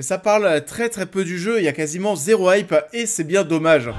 Ça parle très peu du jeu, il y a quasiment zéro hype et c'est bien dommage.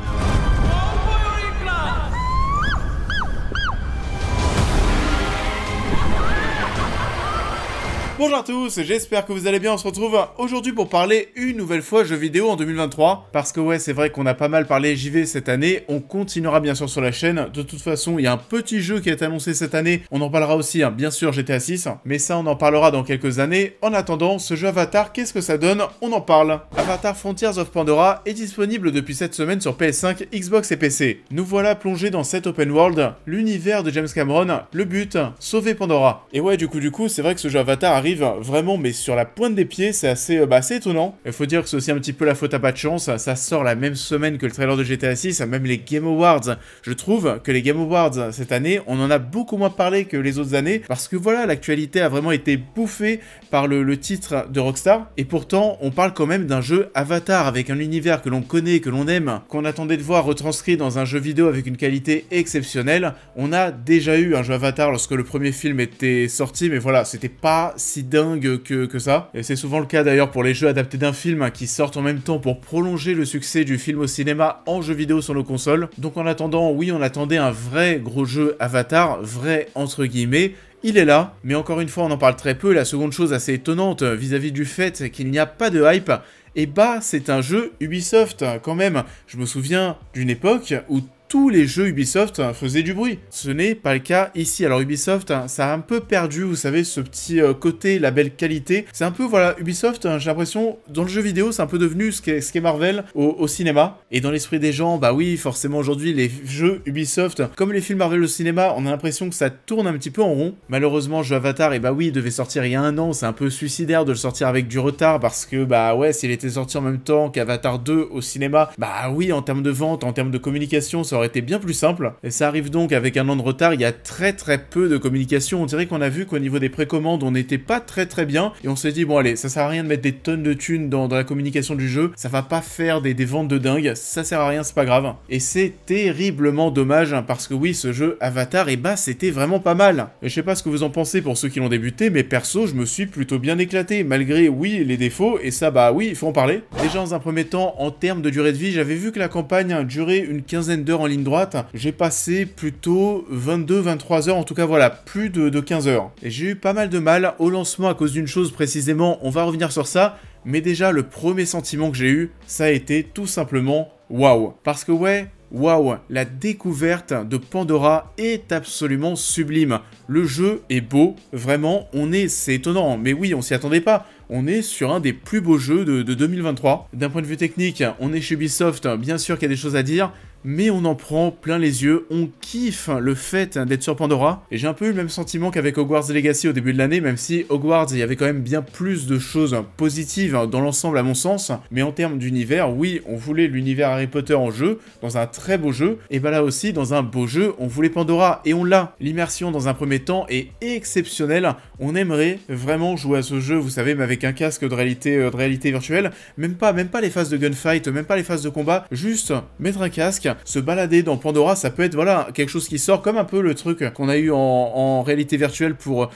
Bonjour à tous, j'espère que vous allez bien, on se retrouve aujourd'hui pour parler une nouvelle fois jeux vidéo en 2023. Parce que ouais, c'est vrai qu'on a pas mal parlé JV cette année, on continuera bien sûr sur la chaîne. De toute façon, il y a un petit jeu qui a été annoncé cette année, on en parlera aussi, bien sûr GTA 6. Mais ça, on en parlera dans quelques années. En attendant, ce jeu Avatar, qu'est-ce que ça donne? On en parle. Avatar Frontiers of Pandora est disponible depuis cette semaine sur PS5, Xbox et PC. Nous voilà plongés dans cet open world, l'univers de James Cameron, le but, sauver Pandora. Et ouais, du coup, c'est vrai que ce jeu Avatar arrive vraiment mais sur la pointe des pieds, c'est assez étonnant. Il faut dire que c'est aussi un petit peu la faute à pas de chance, ça sort la même semaine que le trailer de GTA 6, même les Game Awards. Je trouve que les Game Awards cette année, on en a beaucoup moins parlé que les autres années, parce que voilà, l'actualité a vraiment été bouffée par le titre de Rockstar, et pourtant on parle quand même d'un jeu Avatar avec un univers que l'on connaît, que l'on aime, qu'on attendait de voir retranscrit dans un jeu vidéo avec une qualité exceptionnelle. On a déjà eu un jeu Avatar lorsque le premier film était sorti, mais voilà, c'était pas si dingue que ça. Et c'est souvent le cas d'ailleurs pour les jeux adaptés d'un film qui sortent en même temps pour prolonger le succès du film au cinéma en jeu vidéo sur nos consoles. Donc en attendant, oui, on attendait un vrai gros jeu Avatar, vrai entre guillemets. Il est là, mais encore une fois, on en parle très peu. La seconde chose assez étonnante vis-à-vis du fait qu'il n'y a pas de hype, et bah c'est un jeu Ubisoft quand même. Je me souviens d'une époque où tous les jeux Ubisoft faisaient du bruit. Ce n'est pas le cas ici. Alors Ubisoft, ça a un peu perdu, vous savez, ce petit côté label qualité. C'est un peu, voilà, Ubisoft, j'ai l'impression, dans le jeu vidéo, c'est un peu devenu ce qu'est Marvel au cinéma. Et dans l'esprit des gens, bah oui, forcément aujourd'hui, les jeux Ubisoft, comme les films Marvel au cinéma, on a l'impression que ça tourne un petit peu en rond. Malheureusement, le jeu Avatar, et bah oui, il devait sortir il y a un an, c'est un peu suicidaire de le sortir avec du retard, parce que, bah ouais, s'il était sorti en même temps qu'Avatar 2 au cinéma, bah oui, en termes de vente, en termes de communication, ça aurait été bien plus simple. Et ça arrive donc avec un an de retard, il y a très peu de communication. On dirait qu'on a vu qu'au niveau des précommandes, on n'était pas très bien, et on s'est dit, bon allez, ça sert à rien de mettre des tonnes de thunes dans la communication du jeu, ça va pas faire des ventes de dingue, ça sert à rien, c'est pas grave. Et c'est terriblement dommage, parce que oui, ce jeu Avatar, et bah c'était vraiment pas mal. Et je sais pas ce que vous en pensez pour ceux qui l'ont débuté, mais perso, je me suis plutôt bien éclaté, malgré, oui, les défauts, et ça, bah oui, il faut en parler. Déjà, dans un premier temps, en termes de durée de vie, j'avais vu que la campagne durait une quinzaine d'heures en ligne droite. J'ai passé plutôt 22-23 heures, en tout cas voilà, plus de 15 heures. Et j'ai eu pas mal de mal au lancement à cause d'une chose précisément, on va revenir sur ça, mais déjà le premier sentiment que j'ai eu, ça a été tout simplement waouh. Parce que ouais, waouh, la découverte de Pandora est absolument sublime. Le jeu est beau, vraiment, c'est étonnant, mais oui, on s'y attendait pas. On est sur un des plus beaux jeux de 2023. D'un point de vue technique, on est chez Ubisoft, bien sûr qu'il y a des choses à dire, mais on en prend plein les yeux, on kiffe le fait d'être sur Pandora, et j'ai un peu eu le même sentiment qu'avec Hogwarts Legacy au début de l'année, même si Hogwarts, il y avait quand même bien plus de choses positives dans l'ensemble à mon sens, mais en termes d'univers, oui, on voulait l'univers Harry Potter en jeu, dans un très beau jeu, et bah là aussi, dans un beau jeu, on voulait Pandora, et on l'a. L'immersion dans un premier temps est exceptionnelle, on aimerait vraiment jouer à ce jeu, vous savez, mais avec un casque de réalité virtuelle, même pas les phases de gunfight, même pas les phases de combat, juste mettre un casque, se balader dans Pandora, ça peut être voilà quelque chose qui sort comme un peu le truc qu'on a eu en réalité virtuelle pour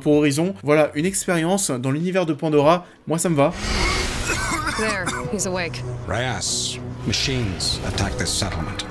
Horizon. Voilà, une expérience dans l'univers de Pandora, moi ça me va. There, he's awake. Reyes, machines attack this settlement.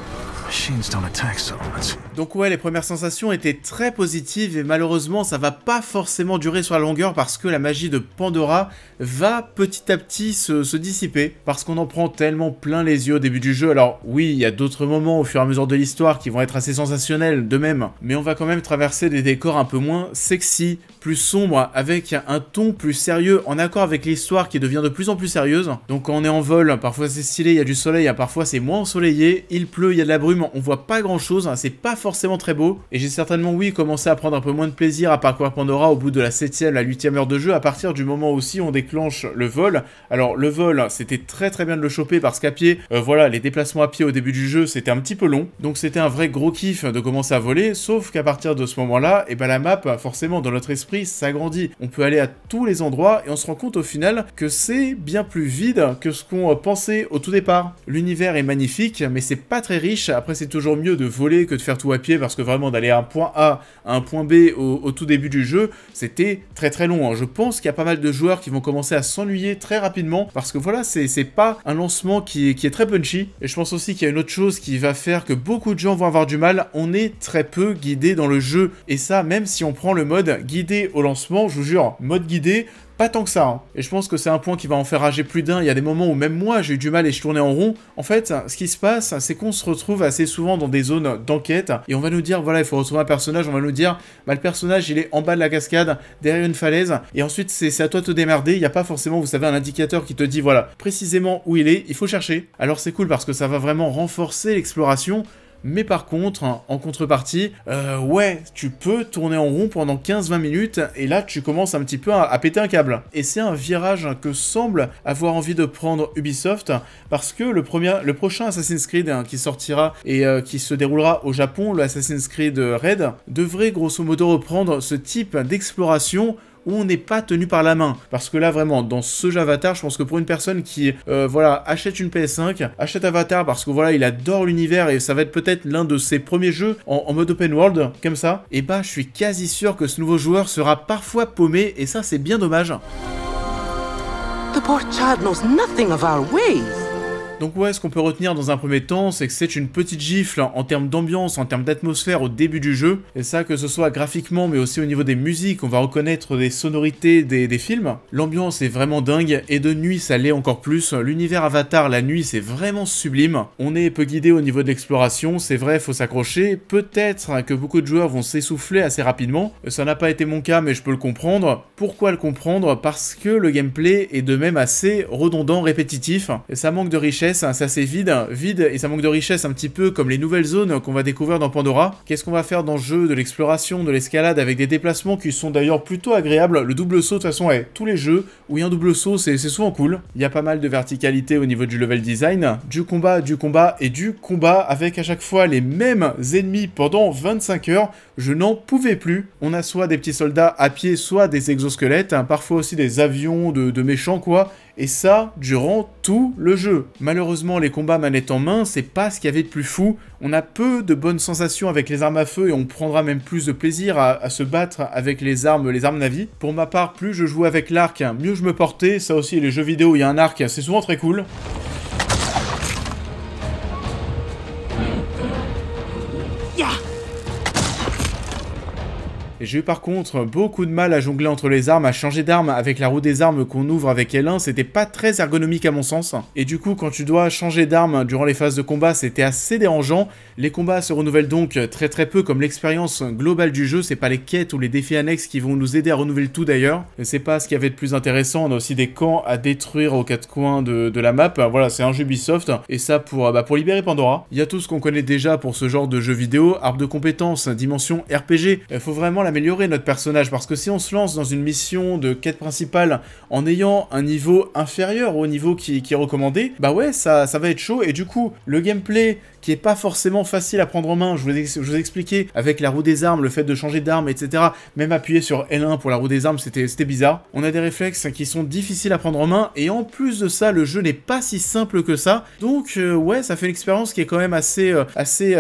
Machines don't attack settlements. Donc ouais, les premières sensations étaient très positives et malheureusement ça va pas forcément durer sur la longueur parce que la magie de Pandora va petit à petit se dissiper parce qu'on en prend tellement plein les yeux au début du jeu. Alors oui, il y a d'autres moments au fur et à mesure de l'histoire qui vont être assez sensationnels de même, mais on va quand même traverser des décors un peu moins sexy, plus sombres, avec un ton plus sérieux en accord avec l'histoire qui devient de plus en plus sérieuse. Donc quand on est en vol, parfois c'est stylé, il y a du soleil, parfois c'est moins ensoleillé, il pleut, il y a de la brume, on voit pas grand chose, c'est pas forcément très beau, et j'ai certainement, oui, commencé à prendre un peu moins de plaisir à parcourir Pandora au bout de la 7ème, la 8ème heure de jeu, à partir du moment aussi où on déclenche le vol. Alors le vol, c'était très bien de le choper parce qu'à pied, voilà, les déplacements à pied au début du jeu, c'était un petit peu long, donc c'était un vrai gros kiff de commencer à voler, sauf qu'à partir de ce moment-là, et ben la map, forcément, dans notre esprit, s'agrandit. On peut aller à tous les endroits, et on se rend compte au final que c'est bien plus vide que ce qu'on pensait au tout départ. L'univers est magnifique, mais c'est pas très riche à Après, c'est toujours mieux de voler que de faire tout à pied, parce que vraiment d'aller à un point A à un point B au tout début du jeu, c'était très très long. Je pense qu'il y a pas mal de joueurs qui vont commencer à s'ennuyer très rapidement, parce que voilà, c'est pas un lancement qui est très punchy. Et je pense aussi qu'il y a une autre chose qui va faire que beaucoup de gens vont avoir du mal, on est très peu guidé dans le jeu. Et ça, même si on prend le mode guidé au lancement, je vous jure, mode guidé, pas tant que ça, hein. Et je pense que c'est un point qui va en faire rager plus d'un. Il y a des moments où même moi j'ai eu du mal et je tournais en rond. En fait, ce qui se passe, c'est qu'on se retrouve assez souvent dans des zones d'enquête et on va nous dire, voilà, il faut retrouver un personnage, on va nous dire, bah le personnage il est en bas de la cascade, derrière une falaise, et ensuite c'est à toi de te démerder. Il n'y a pas forcément, vous savez, un indicateur qui te dit, voilà, précisément où il faut chercher. Alors c'est cool parce que ça va vraiment renforcer l'exploration. Mais par contre, en contrepartie, ouais, tu peux tourner en rond pendant 15-20 minutes, et là, tu commences un petit peu à péter un câble. Et c'est un virage que semble avoir envie de prendre Ubisoft, parce que le prochain Assassin's Creed qui sortira et qui se déroulera au Japon, le Assassin's Creed Red, devrait grosso modo reprendre ce type d'exploration où on n'est pas tenu par la main. Parce que là, vraiment, dans ce jeu Avatar, je pense que pour une personne qui, voilà, achète une PS5, achète Avatar parce que, voilà, il adore l'univers et ça va être peut-être l'un de ses premiers jeux en mode open world, comme ça, et bah, je suis quasi sûr que ce nouveau joueur sera parfois paumé, et ça, c'est bien dommage. The poor child knows nothing of our ways. Donc ouais, ce qu'on peut retenir dans un premier temps, c'est que c'est une petite gifle en termes d'ambiance, en termes d'atmosphère au début du jeu. Et ça, que ce soit graphiquement, mais aussi au niveau des musiques, on va reconnaître des sonorités des films. L'ambiance est vraiment dingue, et de nuit, ça l'est encore plus. L'univers Avatar, la nuit, c'est vraiment sublime. On est peu guidé au niveau de l'exploration, c'est vrai, faut s'accrocher. Peut-être que beaucoup de joueurs vont s'essouffler assez rapidement. Ça n'a pas été mon cas, mais je peux le comprendre. Pourquoi le comprendre? Parce que le gameplay est de même assez redondant, répétitif. Et ça manque de richesse. C'est assez vide, et ça manque de richesse un petit peu comme les nouvelles zones qu'on va découvrir dans Pandora. Qu'est-ce qu'on va faire dans le jeu? De l'exploration, de l'escalade avec des déplacements qui sont d'ailleurs plutôt agréables. Le double saut, de toute façon, tous les jeux où il y a un double saut, c'est souvent cool. Il y a pas mal de verticalité au niveau du level design, du combat et du combat avec à chaque fois les mêmes ennemis pendant 25 heures. Je n'en pouvais plus. On a soit des petits soldats à pied, soit des exosquelettes, parfois aussi des avions de méchants, quoi. Et ça, durant tout le jeu. Malheureusement, les combats manette en main, c'est pas ce qu'il y avait de plus fou. On a peu de bonnes sensations avec les armes à feu et on prendra même plus de plaisir à se battre avec les armes Navi. Pour ma part, plus je jouais avec l'arc, mieux je me portais. Ça aussi, les jeux vidéo, il y a un arc, c'est souvent très cool. Et j'ai eu par contre beaucoup de mal à jongler entre les armes, à changer d'arme avec la roue des armes qu'on ouvre avec L1, c'était pas très ergonomique à mon sens. Et du coup, quand tu dois changer d'arme durant les phases de combat, c'était assez dérangeant. Les combats se renouvellent donc très peu comme l'expérience globale du jeu, c'est pas les quêtes ou les défis annexes qui vont nous aider à renouveler le tout d'ailleurs. C'est pas ce qu'il y avait de plus intéressant, on a aussi des camps à détruire aux quatre coins de la map. Voilà, c'est un jeu Ubisoft, et ça pour libérer Pandora. Il y a tout ce qu'on connaît déjà pour ce genre de jeu vidéo, arbre de compétences, dimension RPG. Il faut vraiment l'améliorer notre personnage, parce que si on se lance dans une mission de quête principale en ayant un niveau inférieur au niveau qui est recommandé, bah ouais, ça va être chaud. Et du coup, le gameplay qui est pas forcément facile à prendre en main, je vous ai expliqué, avec la roue des armes, le fait de changer d'arme, etc. Même appuyer sur L1 pour la roue des armes, c'était bizarre. On a des réflexes qui sont difficiles à prendre en main, et en plus de ça, le jeu n'est pas si simple que ça. Donc ouais, ça fait une expérience qui est quand même assez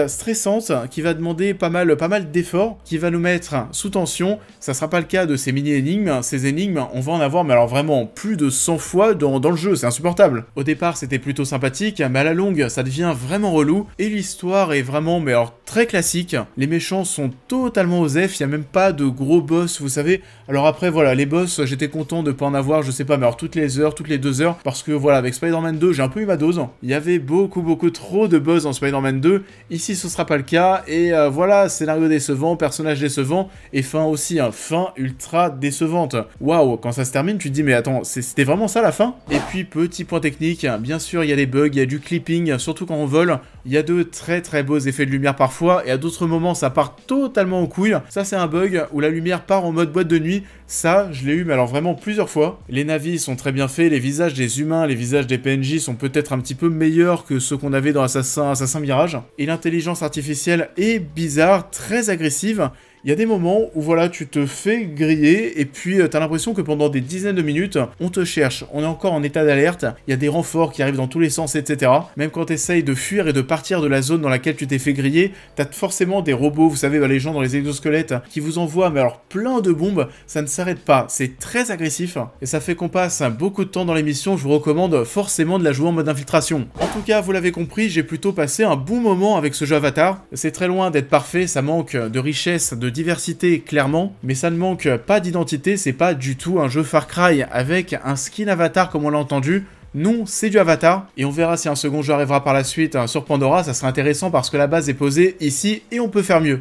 stressante, qui va demander pas mal d'efforts, qui va nous mettre sous tension. Ça sera pas le cas de ces mini-énigmes. Ces énigmes, on va en avoir, mais alors vraiment plus de 100 fois dans le jeu, c'est insupportable. Au départ, c'était plutôt sympathique, mais à la longue, ça devient vraiment relou. Et l'histoire est vraiment, mais alors très classique. Les méchants sont totalement osef, il n'y a même pas de gros boss, vous savez. Alors après, voilà, les boss, j'étais content de pas en avoir, je sais pas, mais alors toutes les heures, toutes les 2 heures, parce que voilà, avec Spider-Man 2, j'ai un peu eu ma dose. Il y avait beaucoup trop de boss dans Spider-Man 2. Ici, ce sera pas le cas, et voilà, scénario décevant, personnage décevant, et fin aussi, fin ultra décevante. Waouh, quand ça se termine, tu te dis, mais attends, c'était vraiment ça la fin? Et puis, petit point technique, bien sûr, il y a des bugs, il y a du clipping, surtout quand on vole. Il y a de très beaux effets de lumière parfois, et à d'autres moments ça part totalement en couille. Ça c'est un bug où la lumière part en mode boîte de nuit. Ça, je l'ai eu, mais alors vraiment plusieurs fois. Les navis sont très bien faits, les visages des humains, les visages des PNJ sont peut-être un petit peu meilleurs que ceux qu'on avait dans Assassin Mirage. Et l'intelligence artificielle est bizarre, très agressive. Il y a des moments où voilà, tu te fais griller et puis t'as l'impression que pendant des dizaines de minutes, on te cherche, on est encore en état d'alerte, il y a des renforts qui arrivent dans tous les sens, etc. Même quand t'essayes de fuir et de partir de la zone dans laquelle tu t'es fait griller, t'as forcément des robots, vous savez, les gens dans les exosquelettes qui vous envoient, mais alors plein de bombes, ça ne s'arrête pas, c'est très agressif et ça fait qu'on passe beaucoup de temps dans l'émission, je vous recommande forcément de la jouer en mode infiltration. En tout cas, vous l'avez compris, j'ai plutôt passé un bon moment avec ce jeu Avatar. C'est très loin d'être parfait, ça manque de richesse, de diversité clairement, mais ça ne manque pas d'identité, c'est pas du tout un jeu Far Cry avec un skin Avatar comme on l'a entendu. Non, c'est du Avatar, et on verra si un second jeu arrivera par la suite sur Pandora, ça sera intéressant parce que la base est posée ici et on peut faire mieux.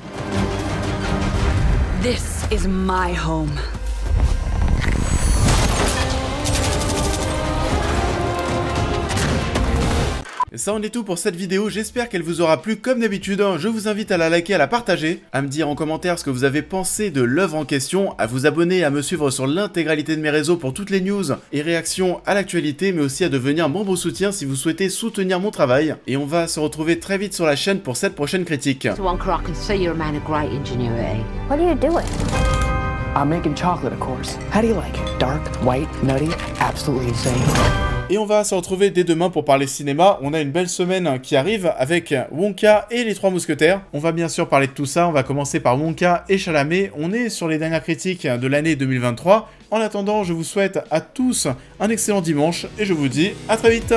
This is my home. Ça en est tout pour cette vidéo, j'espère qu'elle vous aura plu comme d'habitude, je vous invite à la liker, à la partager, à me dire en commentaire ce que vous avez pensé de l'œuvre en question, à vous abonner, à me suivre sur l'intégralité de mes réseaux pour toutes les news et réactions à l'actualité, mais aussi à devenir membre soutien si vous souhaitez soutenir mon travail. Et on va se retrouver très vite sur la chaîne pour cette prochaine critique. What What are you doing? I'm making chocolate, of course. How do you like it? Dark, white, nutty, absolutely insane. Et on va se retrouver dès demain pour parler cinéma. On a une belle semaine qui arrive avec Wonka et les Trois Mousquetaires. On va bien sûr parler de tout ça. On va commencer par Wonka et Chalamet. On est sur les dernières critiques de l'année 2023. En attendant, je vous souhaite à tous un excellent dimanche et je vous dis à très vite.